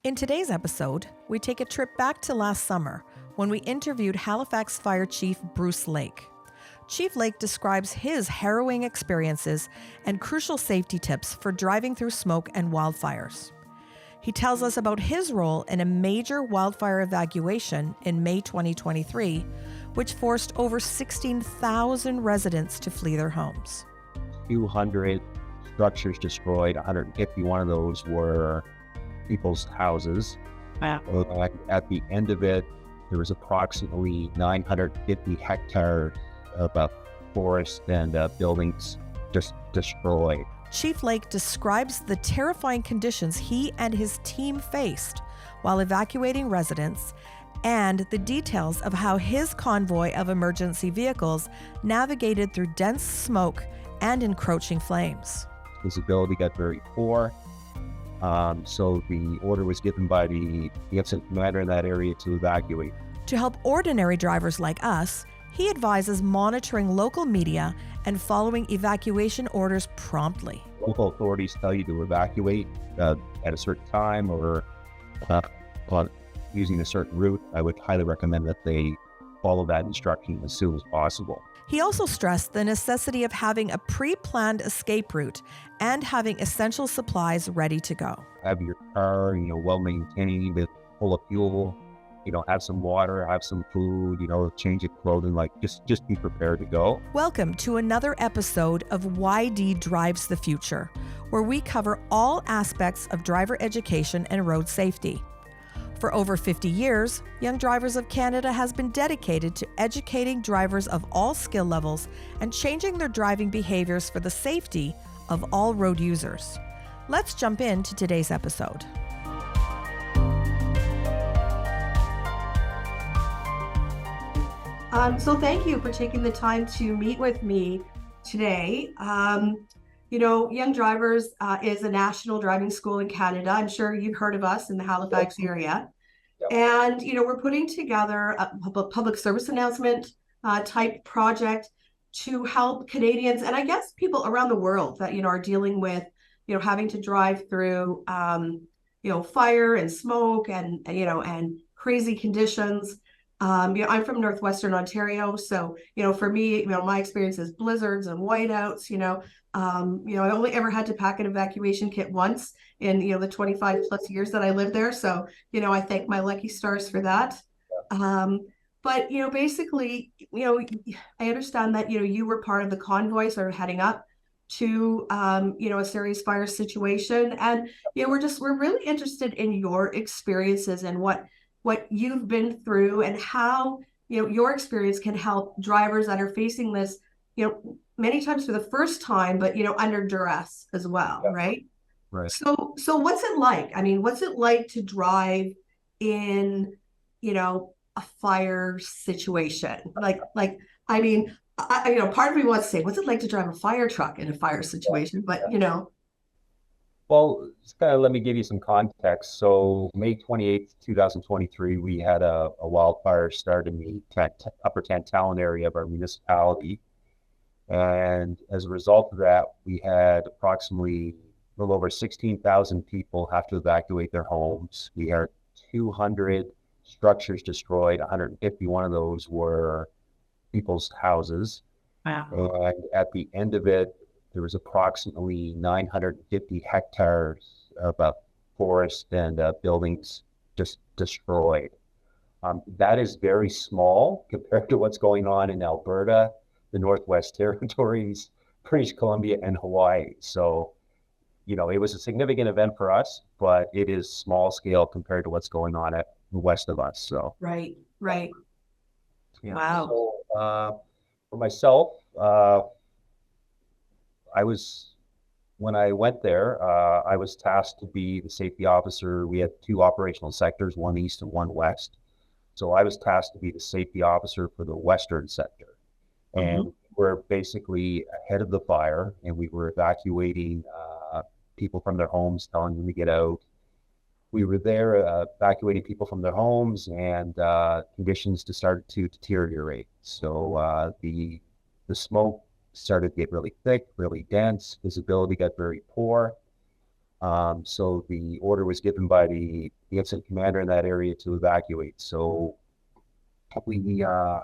In today's episode, we take a trip back to last summer when we interviewed Halifax Fire Chief Bruce Lake. Chief Lake describes his harrowing experiences and crucial safety tips for driving through smoke and wildfires. He tells us about his role in a major wildfire evacuation in May 2023, which forced over 16,000 residents to flee their homes. 200 structures destroyed, 151 of those were people's houses. Wow. At the end of it, there was approximately 950 hectares of forest and buildings just destroyed. Chief Lake describes the terrifying conditions he and his team faced while evacuating residents and the details of how his convoy of emergency vehicles navigated through dense smoke and encroaching flames. Visibility got very poor. So the order was given by the incident commander in that area to evacuate. To help ordinary drivers like us, he advises monitoring local media and following evacuation orders promptly. Local authorities tell you to evacuate at a certain time or on using a certain route. I would highly recommend that they follow that instruction as soon as possible. He also stressed the necessity of having a pre-planned escape route and having essential supplies ready to go. Have your car, well maintained, full of fuel, have some water, have some food, change of clothing, just be prepared to go. Welcome to another episode of YD Drives the Future, where we cover all aspects of driver education and road safety. For over 50 years, Young Drivers of Canada has been dedicated to educating drivers of all skill levels and changing their driving behaviors for the safety of all road users. Let's jump into today's episode. So thank you for taking the time to meet with me today. Young Drivers is a national driving school in Canada. I'm sure you've heard of us in the Halifax area. Yep. And, we're putting together a public service announcement type project to help Canadians and I guess people around the world that, are dealing with, having to drive through, fire and smoke and crazy conditions. I'm from Northwestern Ontario. So, for me, my experience is blizzards and whiteouts, I only ever had to pack an evacuation kit once in, the 25 plus years that I lived there. So, I thank my lucky stars for that. But, basically, I understand that, you were part of the convoy sort of heading up to, a serious fire situation. And, we're really interested in your experiences and what you've been through and how, your experience can help drivers that are facing this, many times for the first time, but, under duress as well. Yeah. Right. Right. So what's it like? I mean, what's it like to drive in, a fire situation? I mean, part of me wants to say, what's it like to drive a fire truck in a fire situation? But, Well, just kind of let me give you some context. So May 28th, 2023, we had a wildfire start in the upper Tantallon area of our municipality. And as a result of that, we had approximately a little over 16,000 people have to evacuate their homes. We had 200 structures destroyed. 151 of those were people's houses. Wow. And at the end of it, there was approximately 950 hectares of forest and buildings just destroyed. That is very small compared to what's going on in Alberta, the Northwest Territories, British Columbia, and Hawaii. So, it was a significant event for us, but it is small scale compared to what's going on at the west of us. So Right. Yeah. Wow. So, for myself, when I went there, I was tasked to be the safety officer. We had two operational sectors, one east and one west. So I was tasked to be the safety officer for the western sector. And we're basically ahead of the fire, and we were evacuating people from their homes, telling them to get out. We were there evacuating people from their homes, and conditions started to deteriorate. So the smoke started to get really thick, really dense. Visibility got very poor. So the order was given by the incident commander in that area to evacuate. So we uh,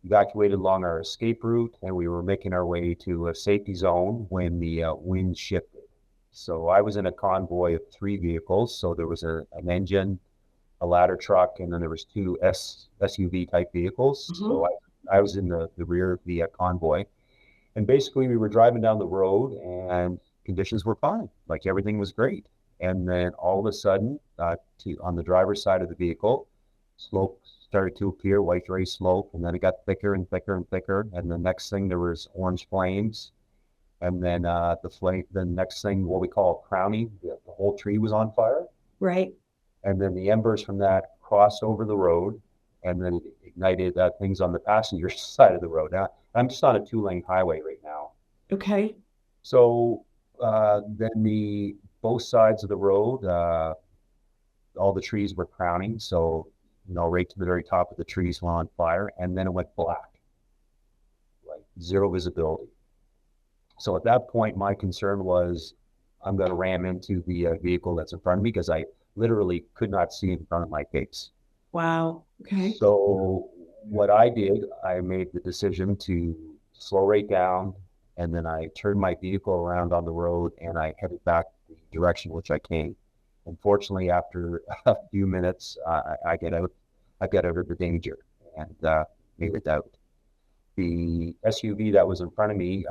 evacuated along our escape route, and we were making our way to a safety zone when the wind shifted. So I was in a convoy of three vehicles. So there was an engine, a ladder truck, and then there was two SUV type vehicles. So Mhm. I was in the rear of the convoy. And basically, we were driving down the road and conditions were fine. Like everything was great. And then all of a sudden, on the driver's side of the vehicle, smoke started to appear, white gray smoke, and then it got thicker and thicker and thicker. And the next thing, there was orange flames. And then the next thing, what we call crowning, the whole tree was on fire. Right. And then the embers from that crossed over the road, and then it ignited things on the passenger side of the road. Now, I'm just on a two-lane highway right now. Okay. So then the both sides of the road, all the trees were crowning. So, right to the very top of the trees were on fire, and then it went black, like zero visibility. So at that point, my concern was I'm going to ram into the vehicle that's in front of me because I literally could not see in front of my face. Wow. Okay. So what I did, I made the decision to slow right down, and then I turned my vehicle around on the road and I headed back the direction which I came. Unfortunately, after a few minutes, I get out. I got out of the danger and made it out. The SUV that was in front of me,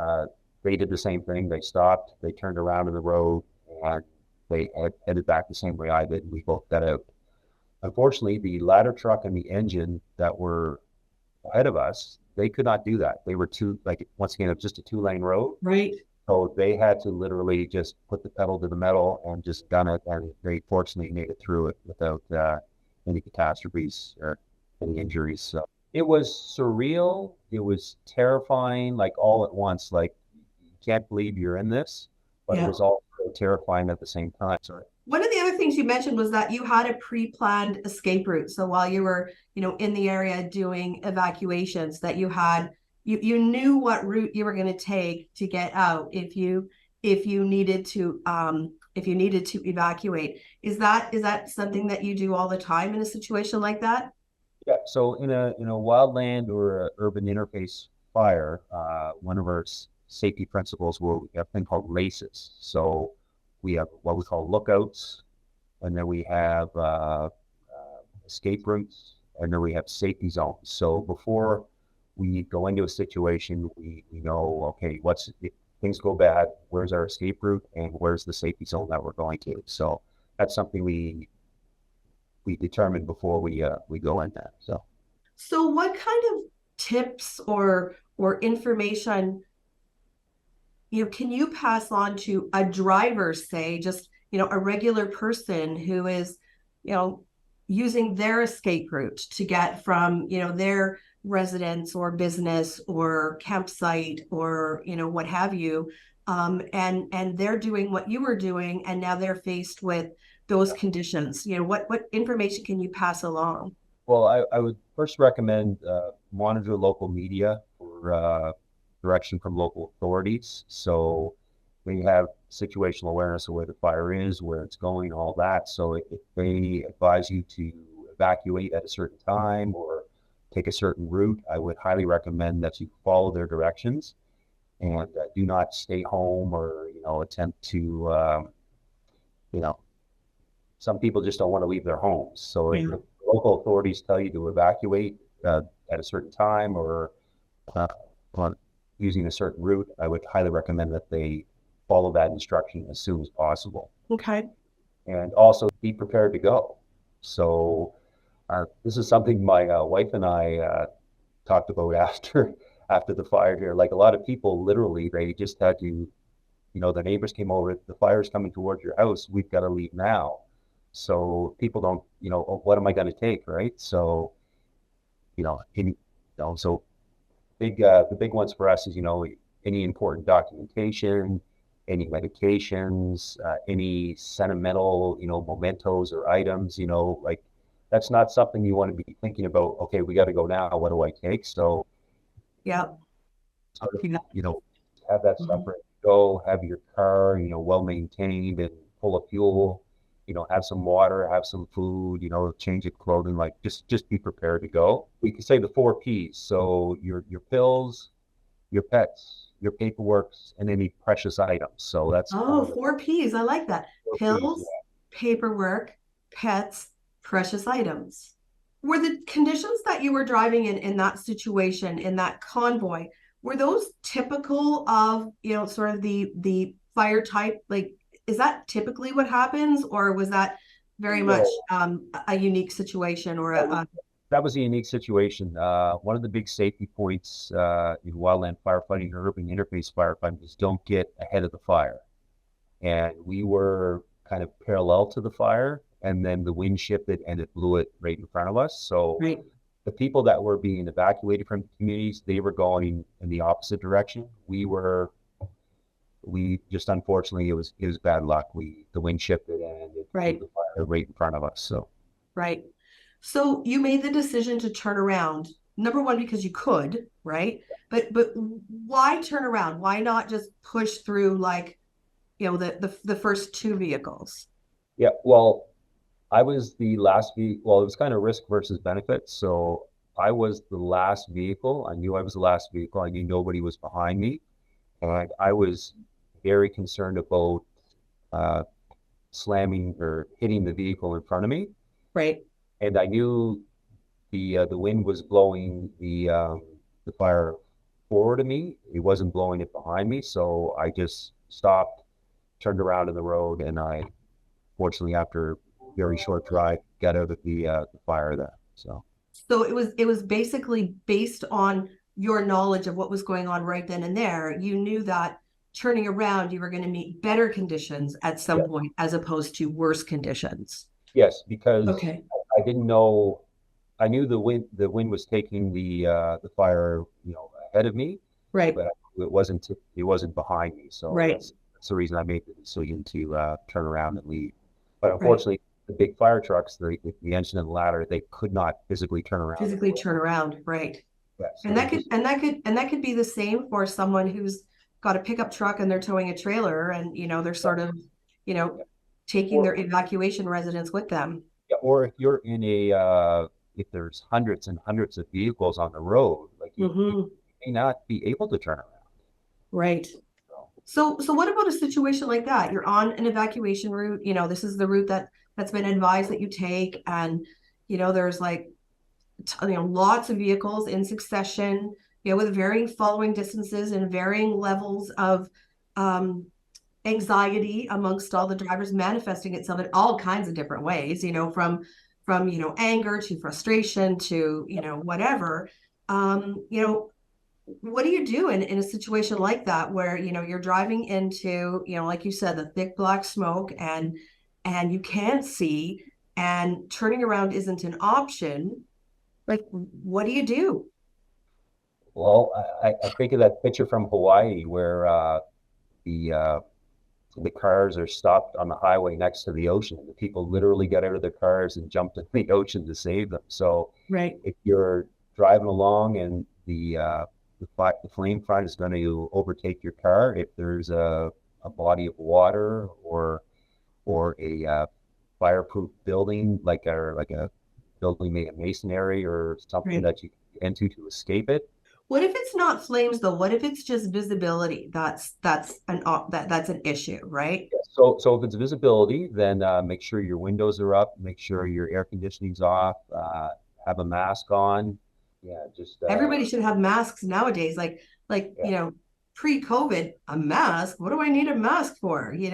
they did the same thing. They stopped. They turned around in the road and they headed back the same way I did. We both got out. Unfortunately, the ladder truck and the engine that were ahead of us, they could not do that. They were like, once again, it was just a two-lane road. Right. So they had to literally just put the pedal to the metal and just gun it. And they fortunately made it through it without any catastrophes or any injuries. So it was surreal. It was terrifying, like all at once. Like, you can't believe you're in this, but it Yeah. was also terrifying at the same time. So One of the other things you mentioned was that you had a pre-planned escape route. So while you were, in the area doing evacuations, that you knew what route you were going to take to get out if you needed to evacuate. Is that something that you do all the time in a situation like that? yeah, so in a wildland or a urban interface fire, one of our safety principles will we have a thing called races. So we have what we call lookouts, and then we have escape routes, and then we have safety zones. So before we go into a situation, we know, okay, if things go bad, where's our escape route and where's the safety zone that we're going to. So that's something we determine before we go in that. So. So what kind of tips or information can you pass on to a driver, say, just, a regular person who is, you know, using their escape route to get from, their residence or business or campsite or, what have you. And they're doing what you were doing, and now they're faced with those conditions. What information can you pass along? Well, I would first recommend monitor local media for direction from local authorities. So when you have situational awareness of where the fire is, where it's going, all that. So if they advise you to evacuate at a certain time or take a certain route, I would highly recommend that you follow their directions and do not stay home or attempt to you know some people just don't want to leave their homes. So if Yeah. the local authorities tell you to evacuate at a certain time or uh, on using a certain route, I would highly recommend that they follow that instruction as soon as possible. Okay. And also be prepared to go. So this is something my wife and I talked about after the fire here. Like a lot of people, literally, they just had to, the neighbors came over, the fire's coming towards your house, we've got to leave now. So people don't, oh, what am I going to take, right? So, so the big ones for us is, any important documentation, any medications, any sentimental, mementos or items, like that's not something you want to be thinking about. Okay, we got to go now. What do I take? So, Yeah. have that stuff Mhm. ready go, have your car, well maintained and full of fuel, have some water, have some food, change of clothing, like just be prepared to go. We could say the four P's. So your pills, your pets, your paperwork, and any precious items. So that's kind Oh, of the four P's. I like that. four P's. Pills, paperwork, pets, precious items. Were the conditions that you were driving in that situation, in that convoy, were those typical of, sort of the fire type? Like, is that typically what happens, or was that very much No, a unique situation or that was that was a unique situation. One of the big safety points in wildland firefighting or urban interface firefighting is don't get ahead of the fire. And we were kind of parallel to the fire, and then the wind shifted and it blew it right in front of us. So right? the people that were being evacuated from the communities, they were going in the opposite direction. We just unfortunately it was bad luck. The wind shifted and it blew Right. the fire right in front of us. So Right. So you made the decision to turn around. Number one, because you could, right? But why turn around? Why not just push through like, the first two vehicles? yeah, well, I was the last vehicle. Well, it was kind of risk versus benefit. So I was the last vehicle. I knew I was the last vehicle. I knew nobody was behind me. And I was very concerned about uh, slamming or hitting the vehicle in front of me. Right. And I knew the wind was blowing the fire forward of me. It wasn't blowing it behind me. So I just stopped, turned around in the road, and I fortunately after a very short drive got out of the fire there. So So it was basically based on your knowledge of what was going on right then and there. You knew that turning around, you were going to meet better conditions at some yeah, point as opposed to worse conditions. yes, because Okay. I didn't know. I knew the wind was taking the fire, ahead of me, Right. but it wasn't behind me. So Right. that's the reason I made the decision to turn around and leave. But Right. unfortunately, the big fire trucks, the engine and the ladder, they could not physically turn around in the Physically road. turn around. Right. Yeah, And so they that could just and that could and that could be the same for someone who's got a pickup truck and they're towing a trailer and they're yeah, sort of, you know, yeah. taking Or their evacuation residents with them. yeah, or if you're in if there's hundreds and hundreds of vehicles on the road, like you Hmm. may not be able to turn around. Right. So, So what about a situation like that? You're on an evacuation route, this is the route that's been advised that you take, and there's like lots of vehicles in succession, with varying following distances and varying levels of um anxiety amongst all the drivers, manifesting itself in all kinds of different ways, from anger to frustration to whatever. What do you do in a situation like that where you're driving into, like you said, the thick black smoke, and you can't see, and turning around isn't an option? Like, what do you do? well, I think of that picture from Hawaii where the uh, the cars are stopped on the highway next to the ocean. The people literally got out of their cars and jumped in the ocean to save them. So Right. if you're driving along and the flame front is going to overtake your car, if there's a body of water or a fireproof building like a building made of masonry or something Right. that you can get into to escape it. What if it's not flames though? What if it's just visibility? That's an issue, right? So if it's visibility, then make sure your windows are up, make sure your air conditioning's off, have a mask on. Yeah, just Everybody should have masks nowadays. Like, yeah, pre-COVID, a mask. What do I need a mask for? You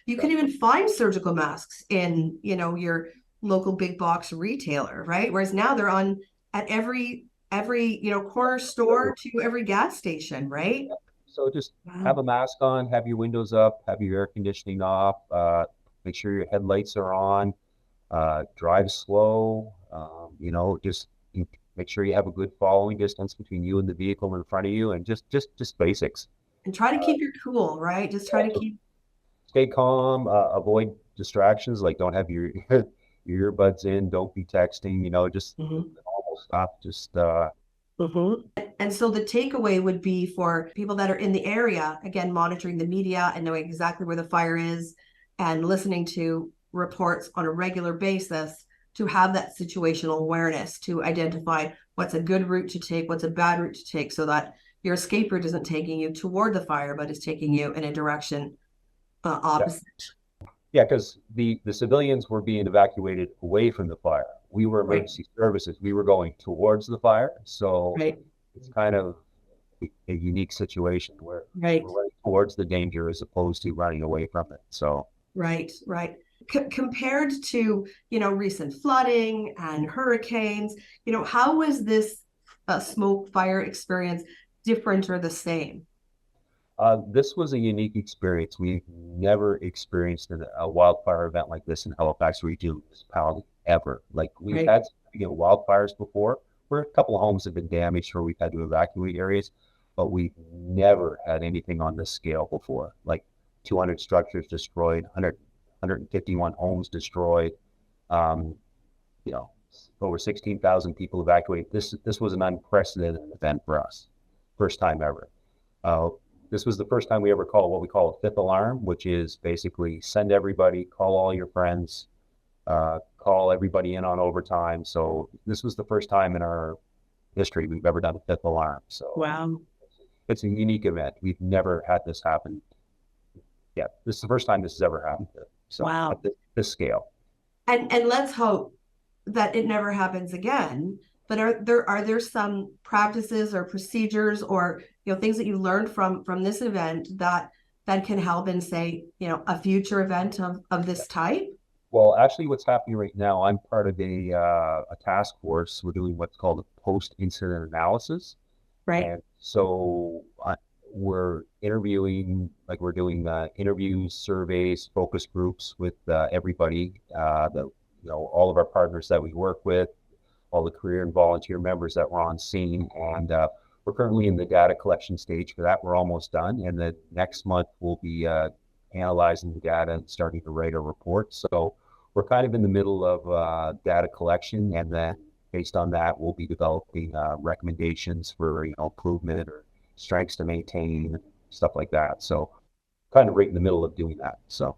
yeah. can even find surgical masks in, your local big box retailer, right? Whereas now they're on at every, corner store to every gas station, right? So just have Wow. a mask on, have your windows up, have your air conditioning off, make sure your headlights are on, drive slow, just make sure you have a good following distance between you and the vehicle in front of you, and just basics. And try to Uh, keep your cool, right? Just try to so keep. stay calm, avoid distractions, like don't have your your earbuds in, don't be texting, just Mhm. the normal stuff. Just Mhm. And so the takeaway would be for people that are in the area, again, monitoring the media and knowing exactly where the fire is and listening to reports on a regular basis to have that situational awareness to identify what's a good route to take, what's a bad route to take, so that your escape route isn't taking you toward the fire, but is taking you in a direction Yeah, opposite. yeah, because the civilians were being evacuated away from the fire. We were Right, emergency services. We were going towards the fire. So right, it's kind of a unique situation where right. we're running towards the danger as opposed to running away from it. So Right, right. Compared to, recent flooding and hurricanes, how was this smoke fire experience different or the same? this was a unique experience. We've never experienced a wildfire event like this in Halifax Regional Municipality ever. Like we've Right, had significant wildfires before, where a couple of homes have been damaged, or we've had to evacuate areas, but we've never had anything on this scale before. Like 200 structures destroyed, 151 homes destroyed. Um, you know, over 16,000 people evacuated. This was an unprecedented event for us, first time ever. Uh, this was the first time we ever called what we call a fifth alarm, which is basically send everybody, call all your friends, call everybody in on overtime. So this was the first time in our history we've ever done a fifth alarm. So wow, it's a unique event. We've never had this happen. Yeah, this is the first time this has ever happened. So wow. at this scale. And let's hope that it never happens again. But are there some practices or procedures or things that you learned from this event that can help in, say, a future event of this type? Well, actually, what's happening right now, I'm part of a task force. We're doing what's called a post-incident analysis. Right. And so we're interviewing, like we're doing interviews, surveys, focus groups with everybody, all of our partners that we work with, all the career and volunteer members that were on scene. And we're currently in the data collection stage for that. We're almost done. And then next month, we'll be analyzing the data and starting to write a report. So we're kind of in the middle of data collection. And then based on that, we'll be developing recommendations for, improvement or strengths to maintain, stuff like that. So kind of right in the middle of doing that. So,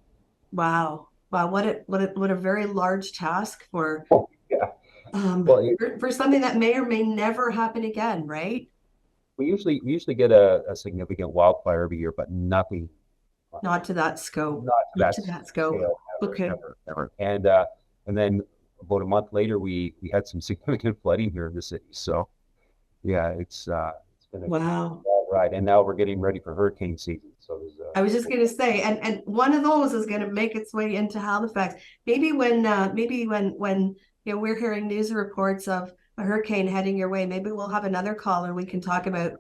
Wow. Wow. What a very large task for yeah. um Well, for something that may or may never happen again, right? we usually get a significant wildfire every year, but nothing, Not to that scope. not to Not that to that scope. scale ever, Okay. ever, ever. And then about a month later, we had some significant flooding here in the city. So yeah, it's been a Wow. wild ride, and now we're getting ready for hurricane season. So there's I was just gonna say, and one of those is gonna make its way into Halifax. Maybe when we're hearing news reports of a hurricane heading your way, maybe we'll have another call and we can talk about,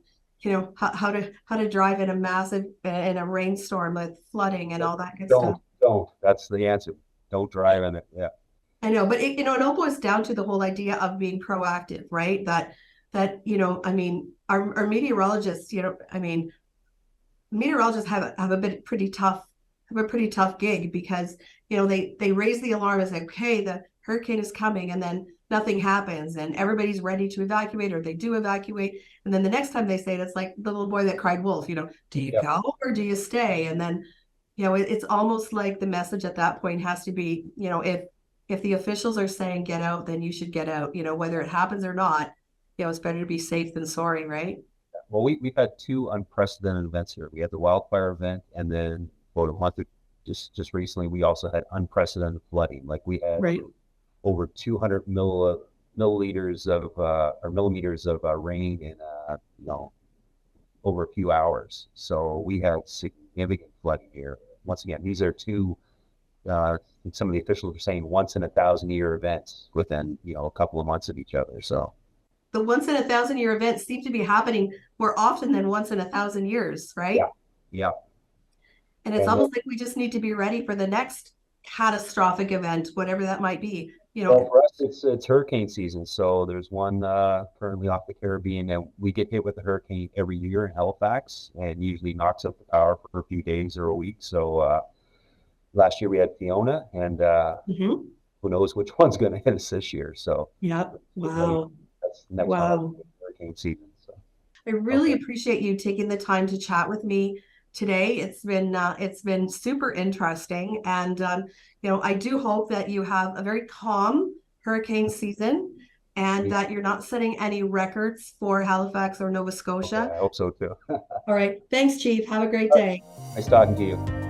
how to drive in a massive in a rainstorm with flooding and all that good stuff. don't. That's the answer. Don't drive in it. Yeah. I know, but it all boils down to the whole idea of being proactive, right? I mean, our meteorologists, I mean, meteorologists have a pretty tough gig because they raise the alarm and say, okay, the hurricane is coming, and then nothing happens and everybody's ready to evacuate, or they do evacuate, and then the next time they say it, it's like the little boy that cried wolf, do you Yeah. go or do you stay? And then it's almost like the message at that point has to be, if the officials are saying get out, then you should get out, whether it happens or not. It's better to be safe than sorry, right? Well, we've had two unprecedented events here. We had the wildfire event, and then about a month, just recently, we also had unprecedented flooding. Like we had Right. over 200 milliliters of or millimeters of rain in over a few hours. So we had significant flooding here. Once again, these are two. Some of the officials are saying once in a thousand year events within a couple of months of each other. So The once in a thousand year events seem to be happening more often than once in a thousand years, yeah, right? yeah. And it's And almost like we just need to be ready for the next catastrophic event, whatever that might be. well, for us, it's hurricane season. So there's one currently off the Caribbean, and we get hit with a hurricane every year in Halifax, and usually knocks out the power for a few days or a week. So last year we had Fiona, and Mhm. who knows which one's going to hit us this year. So Yep. get ready. Wow. That's the next one up, Wow. hurricane season. So, I really okay. appreciate you taking the time to chat with me today. It's been super interesting, and I do hope that you have a very calm hurricane season, and Me that too. you're not setting any records for Halifax or Nova Okay. Scotia. I hope so too. All right, thanks, Chief. Have a great day. Nice talking to you.